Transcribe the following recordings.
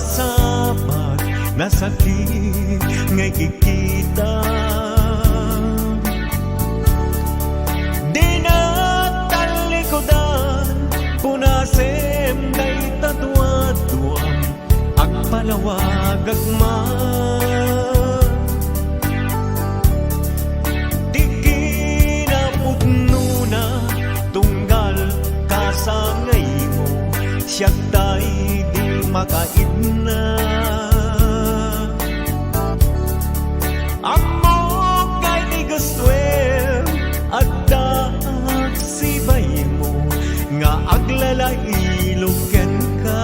masabat na sakit ngay kikita. Di na talikodan punasem day tatuaduam ang palawag agman. Di kinapudno na tunggal kasangay mo siya tay di makaidna. Amo kay di gustwel at daag sibay mo nga aglalailuken ka.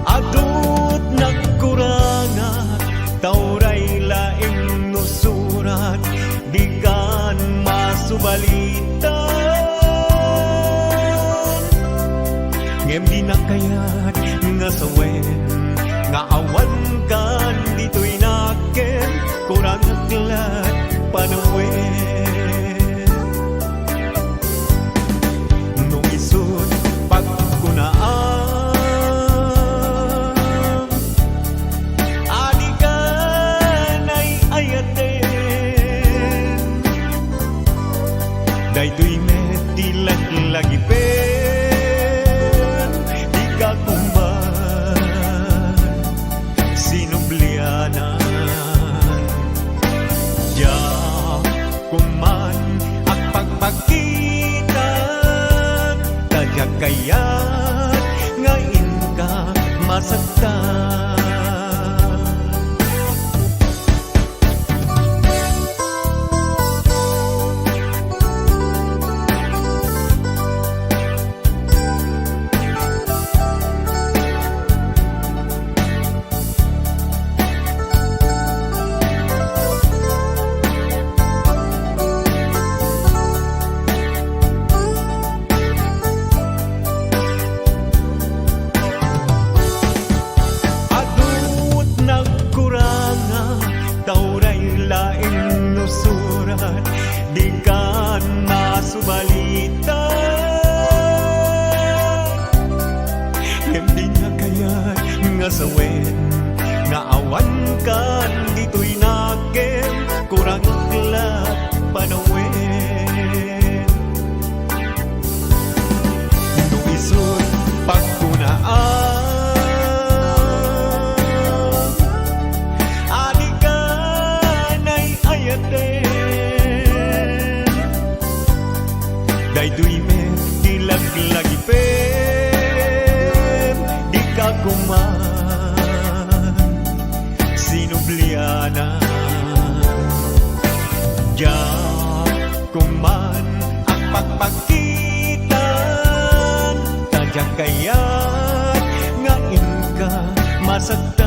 Adut nagkurangat tauray laing nusurat di kan masubalitan. Ngem di na kayat nga sawen nga awan kan dito'y naken kurang aglat panawen. Nung isod pagkunaan adi ka na'y ayaten dayto'y meti laglagipen di ka kumban sinublianan. Ya kuman at pagpagitan kaya kayat ngayon ka masaktan. Di kan masubalitan. Hindi nga kayat nga sawen nga awan kan dito'y naken kurang aglat panawen. Nung isod pagkunaan adi ka na'y ayaten dayto'y meti laglagipen di ka kuman sinublianan. Ya kuman ang pagpagitan tadya kayat ngayon ka masaktan.